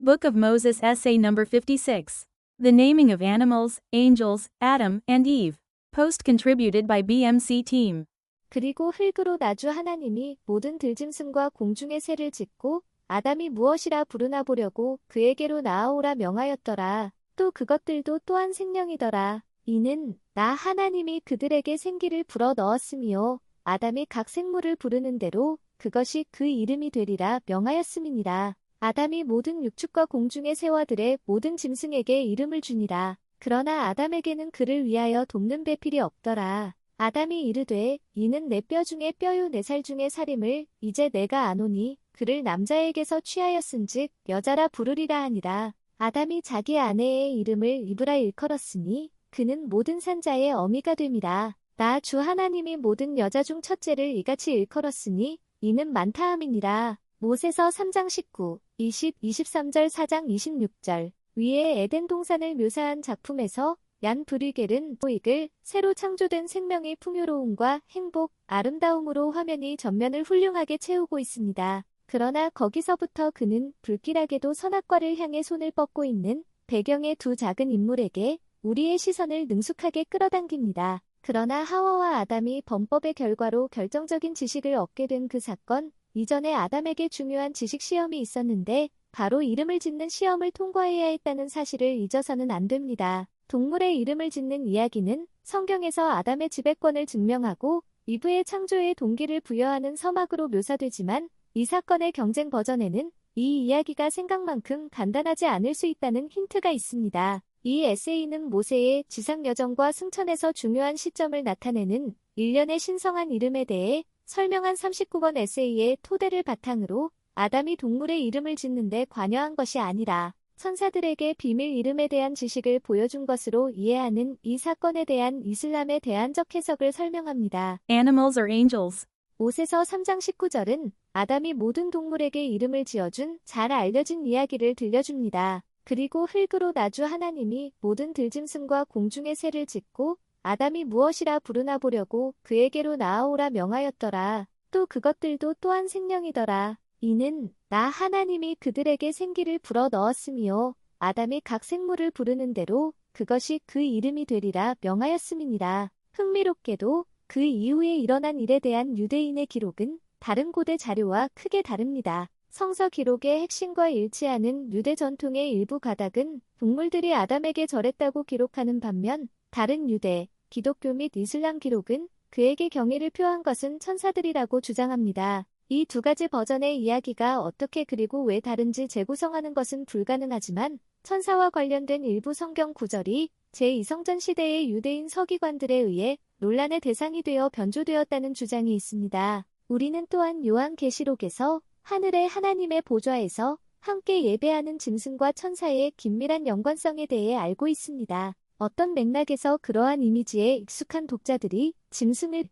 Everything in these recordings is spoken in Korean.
Book of Moses Essay Number 56. The Naming of Animals, Angels, Adam, and Eve. Post contributed by BMC Team. 그리고 흙으로 나주 하나님이 모든 들짐승과 공중의 새를 짓고 아담이 무엇이라 부르나 보려고 그에게로 나아오라 명하였더라. 또 그것들도 또한 생명이더라. 이는 나 하나님이 그들에게 생기를 불어 넣었으며 아담이 각 생물을 부르는 대로 그것이 그 이름이 되리라 명하였음이니라. 아담이 모든 육축과 공중의 새와들의 모든 짐승에게 이름을 주니라. 그러나 아담에게는 그를 위하여 돕는 배필이 없더라. 아담이 이르되 이는 내 뼈 중에 뼈요 내 살 중에 살임을 이제 내가 아노니 그를 남자에게서 취하였은즉 여자라 부르리라 하니라. 아담이 자기 아내의 이름을 이브라 일컬었으니 그는 모든 산자의 어미가 됨이라. 나 주 하나님이 모든 여자 중 첫째를 이같이 일컬었으니 이는 많다함이니라. 모세서 3장 19, 20, 23절 4장 26절. 위에 에덴 동산을 묘사한 작품에서 얀 브리겔은 보익을 새로 창조된 생명의 풍요로움과 행복, 아름다움으로 화면이 전면을 훌륭하게 채우고 있습니다. 그러나 거기서부터 그는 불길하게도 선악과를 향해 손을 뻗고 있는 배경의 두 작은 인물에게 우리의 시선을 능숙하게 끌어당깁니다. 그러나 하와와 아담이 범법의 결과로 결정적인 지식을 얻게 된 그 사건, 이전에 아담에게 중요한 지식 시험이 있었는데 바로 이름을 짓는 시험을 통과해야 했다는 사실을 잊어서는 안 됩니다. 동물의 이름을 짓는 이야기는 성경에서 아담의 지배권을 증명하고 이브의 창조의 동기를 부여하는 서막으로 묘사되지만 이 사건의 경쟁 버전에는 이 이야기가 생각만큼 간단하지 않을 수 있다는 힌트가 있습니다. 이 에세이는 모세의 지상 여정과 승천에서 중요한 시점을 나타내는 일련의 신성한 이름에 대해 설명한 39권 에세이의 토대를 바탕으로 아담이 동물의 이름을 짓는데 관여한 것이 아니라 천사들에게 비밀 이름에 대한 지식을 보여준 것으로 이해하는 이 사건에 대한 이슬람의 대안적 해석을 설명합니다. Animals or angels. 모세서 3장 19절은 아담이 모든 동물에게 이름을 지어준 잘 알려진 이야기를 들려줍니다. 그리고 흙으로 나주 하나님이 모든 들짐승과 공중의 새를 짓고 아담이 무엇이라 부르나 보려고 그에게로 나아오라 명하였더라. 또 그것들도 또한 생명이더라. 이는 나 하나님이 그들에게 생기를 불어 넣었으며 아담이 각 생물을 부르는 대로 그것이 그 이름이 되리라 명하였음이니라. 흥미롭게도 그 이후에 일어난 일에 대한 유대인의 기록은 다른 고대 자료와 크게 다릅니다. 성서 기록의 핵심과 일치하는 유대 전통의 일부 가닥은 동물들이 아담에게 절했다고 기록하는 반면 다른 유대, 기독교 및 이슬람 기록은 그에게 경의를 표한 것은 천사들이라고 주장합니다. 이 두 가지 버전의 이야기가 어떻게 그리고 왜 다른지 재구성하는 것은 불가능하지만 천사와 관련된 일부 성경 구절이 제2성전 시대의 유대인 서기관들에 의해 논란의 대상이 되어 변조되었다는 주장이 있습니다. 우리는 또한 요한계시록에서 하늘의 하나님의 보좌에서 함께 예배하는 짐승과 천사의 긴밀한 연관성에 대해 알고 있습니다. 어떤 맥락에서 그러한 이미지에 익숙한 독자들이 짐승을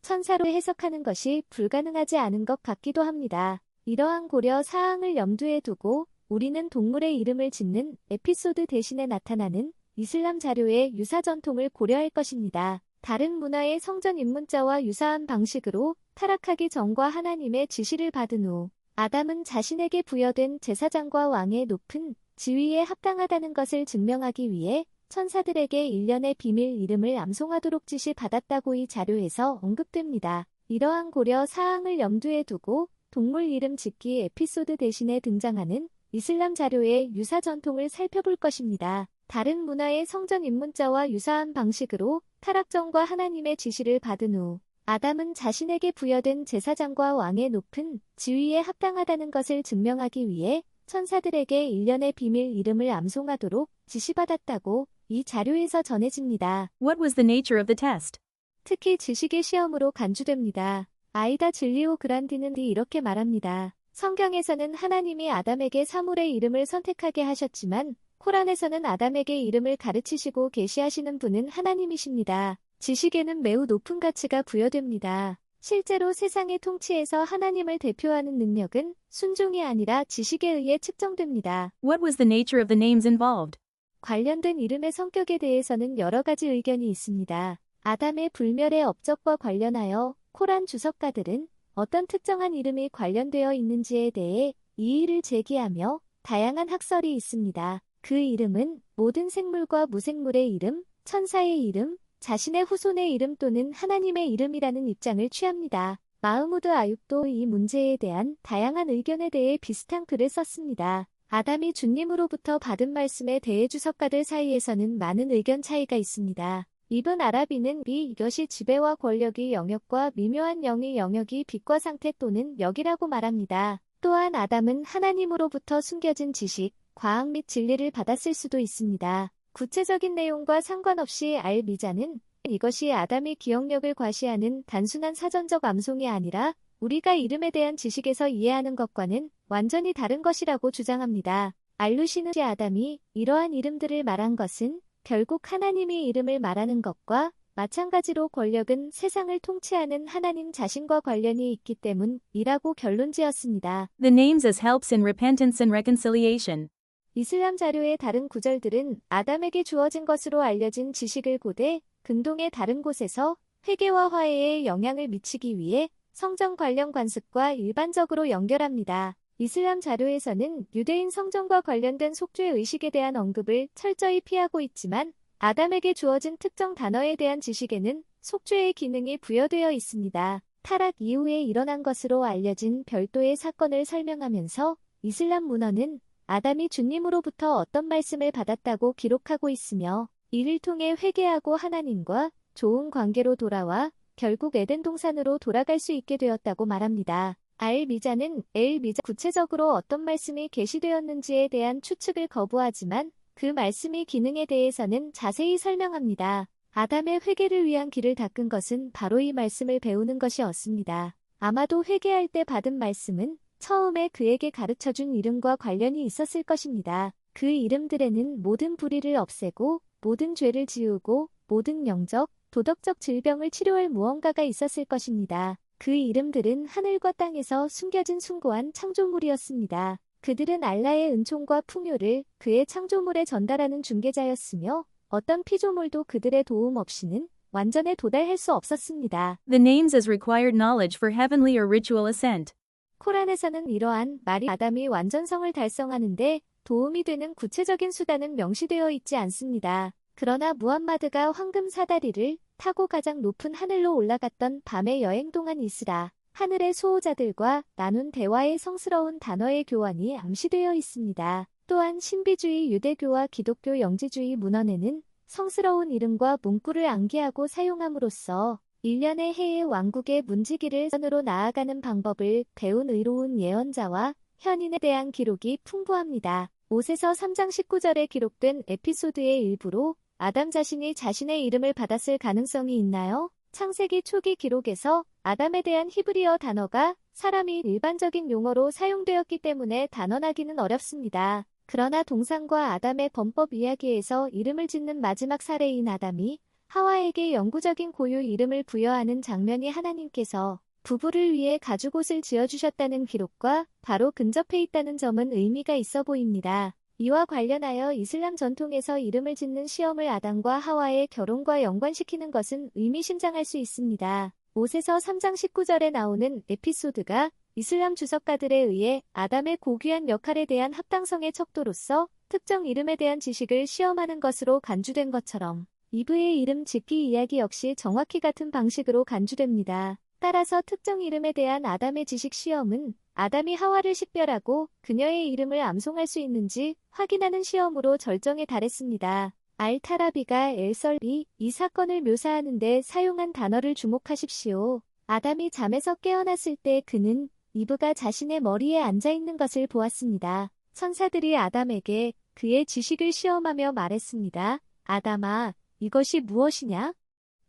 천사로 해석하는 것이 불가능하지 않은 것 같기도 합니다. 이러한 고려 사항을 염두에 두고 우리는 동물의 이름을 짓는 에피소드 대신에 나타나는 이슬람 자료의 유사 전통을 고려할 것입니다. 다른 문화의 성전 입문자와 유사한 방식으로 타락하기 전과 하나님의 지시를 받은 후 아담은 자신에게 부여된 제사장과 왕의 높은 지위에 합당하다는 것을 증명하기 위해 천사들에게 일련의 비밀 이름을 암송하도록 지시받았다고 이 자료에서 언급됩니다. 이러한 고려 사항을 염두에 두고 동물 이름 짓기 에피소드 대신에 등장하는 이슬람 자료의 유사 전통을 살펴볼 것입니다. 다른 문화의 성전 입문자와 유사한 방식으로 타락 전과 하나님의 지시를 받은 후 아담은 자신에게 부여된 제사장과 왕의 높은 지위에 합당하다는 것을 증명하기 위해 천사들에게 일련의 비밀 이름을 암송하도록 지시받았다고 이 자료에서 전해집니다. What was the nature of the test? 특히 지식의 시험으로 간주됩니다. 아이다 진리오 그란디는 이렇게 말합니다. 성경에서는 하나님이 아담에게 사물의 이름을 선택하게 하셨지만 코란에서는 아담에게 이름을 가르치시고 계시하시는 분은 하나님이십니다. 지식에는 매우 높은 가치가 부여됩니다. 실제로 세상의 통치에서 하나님을 대표하는 능력은 순종이 아니라 지식에 의해 측정됩니다. What was the nature of the names involved? 관련된 이름의 성격에 대해서는 여러 가지 의견이 있습니다. 아담의 불멸의 업적과 관련하여 코란 주석가들은 어떤 특정한 이름이 관련되어 있는지에 대해 이의를 제기하며 다양한 학설이 있습니다. 그 이름은 모든 생물과 무생물의 이름, 천사의 이름, 자신의 후손의 이름 또는 하나님의 이름이라는 입장을 취합니다. 마흐무드 아윳도 이 문제에 대한 다양한 의견에 대해 비슷한 글을 썼습니다. 아담이 주님으로부터 받은 말씀에 대해 주석가들 사이에서는 많은 의견 차이가 있습니다. 이븐 아라비는 이것이 지배와 권력의 영역과 미묘한 영의 영역이 빛과 상태 또는 역이라고 말합니다. 또한 아담은 하나님으로부터 숨겨진 지식, 과학 및 진리를 받았을 수도 있습니다. 구체적인 내용과 상관없이 알-미자는 이것이 아담이 기억력을 과시하는 단순한 사전적 암송이 아니라 우리가 이름에 대한 지식에서 이해하는 것과는 완전히 다른 것이라고 주장합니다. 알루시는 아담이 이러한 이름들을 말한 것은 결국 하나님의 이름을 말하는 것과 마찬가지로 권력은 세상을 통치하는 하나님 자신과 관련이 있기 때문이라고 결론지었습니다. The names as helps in repentance and reconciliation. 이슬람 자료의 다른 구절들은 아담에게 주어진 것으로 알려진 지식을 고대, 근동의 다른 곳에서 회개와 화해에 영향을 미치기 위해 성전 관련 관습과 일반적으로 연결합니다. 이슬람 자료에서는 유대인 성전과 관련된 속죄 의식에 대한 언급을 철저히 피하고 있지만 아담에게 주어진 특정 단어에 대한 지식에는 속죄의 기능이 부여되어 있습니다. 타락 이후에 일어난 것으로 알려진 별도의 사건을 설명하면서 이슬람 문헌은 아담이 주님으로부터 어떤 말씀을 받았다고 기록하고 있으며 이를 통해 회개하고 하나님과 좋은 관계로 돌아와 결국 에덴 동산으로 돌아갈 수 있게 되었다고 말합니다. 알-미자는 엘-미자 구체적으로 어떤 말씀이 계시되었는지에 대한 추측을 거부하지만 그 말씀의 기능에 대해서는 자세히 설명합니다. 아담의 회개를 위한 길을 닦은 것은 바로 이 말씀을 배우는 것이었습니다. 아마도 회개할 때 받은 말씀은 처음에 그에게 가르쳐준 이름과 관련이 있었을 것입니다. 그 이름들에는 모든 불의를 없애고 모든 죄를 지우고 모든 영적, 도덕적 질병을 치료할 무언가가 있었을 것입니다. 그 이름들은 하늘과 땅에서 숨겨진 숭고한 창조물이었습니다. 그들은 알라의 은총과 풍요를 그의 창조물에 전달하는 중개자였으며 어떤 피조물도 그들의 도움 없이는 완전에 도달할 수 없었습니다. The names as required knowledge for heavenly or ritual ascent. 코란에서는 이러한 말이 아담이 완전성을 달성하는데 도움이 되는 구체적인 수단은 명시되어 있지 않습니다. 그러나 무함마드가 황금 사다리를 타고 가장 높은 하늘로 올라갔던 밤의 여행 동안 이스라, 하늘의 수호자들과 나눈 대화의 성스러운 단어의 교환이 암시되어 있습니다. 또한 신비주의 유대교와 기독교 영지주의 문헌에는 성스러운 이름과 문구를 암기하고 사용함으로써 일련의 해의 왕국의 문지기를 선으로 나아가는 방법을 배운 의로운 예언자와 현인에 대한 기록이 풍부합니다. 모세서 3장 19절에 기록된 에피소드의 일부로 아담 자신이 자신의 이름을 받았을 가능성이 있나요? 창세기 초기 기록에서 아담에 대한 히브리어 단어가 사람이 일반적인 용어로 사용되었기 때문에 단언하기는 어렵습니다. 그러나 동산과 아담의 범법 이야기에서 이름을 짓는 마지막 사례인 아담이 하와에게 영구적인 고유 이름을 부여하는 장면이 하나님께서 부부를 위해 가죽옷을 지어주셨다는 기록과 바로 근접해 있다는 점은 의미가 있어 보입니다. 이와 관련하여 이슬람 전통에서 이름을 짓는 시험을 아담과 하와의 결혼과 연관시키는 것은 의미심장할 수 있습니다. 모세서 3장 19절에 나오는 에피소드가 이슬람 주석가들에 의해 아담의 고귀한 역할에 대한 합당성의 척도로서 특정 이름에 대한 지식을 시험하는 것으로 간주된 것처럼 이브의 이름 짓기 이야기 역시 정확히 같은 방식으로 간주됩니다. 따라서 특정 이름에 대한 아담의 지식 시험은 아담이 하와를 식별하고 그녀의 이름을 암송할 수 있는지 확인하는 시험으로 절정에 달했습니다. 알-타라비가 엘설비 이 사건을 묘사하는 데 사용한 단어를 주목하십시오. 아담이 잠에서 깨어났을 때 그는 이브가 자신의 머리에 앉아있는 것을 보았습니다. 천사들이 아담에게 그의 지식을 시험하며 말했습니다. 아담아, 이것이 무엇이냐?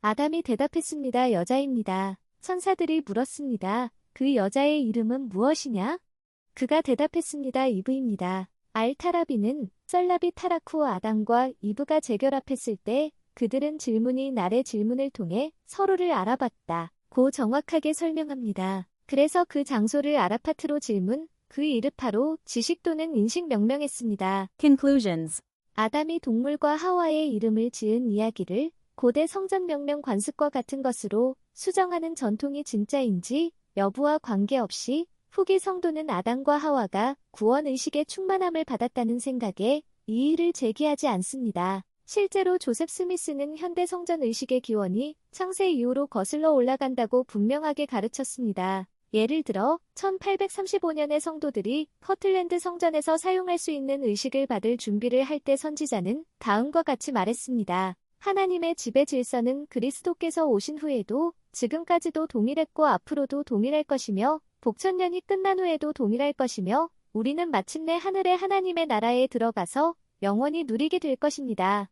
아담이 대답했습니다. 여자입니다. 천사들이 물었습니다. 그 여자의 이름은 무엇이냐? 그가 대답했습니다. 이브입니다. 알-타라비는 썰라비 타락 후 아담과 이브가 재결합했을 때 그들은 질문이 날의 질문을 통해 서로를 알아봤다. 고 정확하게 설명합니다. 그래서 그 장소를 아라파트로 질문, 그 이르파로 지식 또는 인식 명명했습니다. Conclusions. 아담이 동물과 하와의 이름을 지은 이야기를 고대 성전 명명 관습과 같은 것으로 수정하는 전통이 진짜인지 여부와 관계없이 후기 성도는 아담과 하와가 구원의식의 충만함을 받았다는 생각에 이의를 제기하지 않습니다. 실제로 조셉 스미스는 현대 성전 의식의 기원이 창세 이후로 거슬러 올라간다고 분명하게 가르쳤습니다. 예를 들어 1835년에 성도들이 커틀랜드 성전에서 사용할 수 있는 의식을 받을 준비를 할 때 선지자는 다음과 같이 말했습니다. 하나님의 지배 질서는 그리스도께서 오신 후에도 지금까지도 동일했고 앞으로도 동일할 것이며 복천년이 끝난 후에도 동일할 것이며 우리는 마침내 하늘의 하나님의 나라에 들어가서 영원히 누리게 될 것입니다.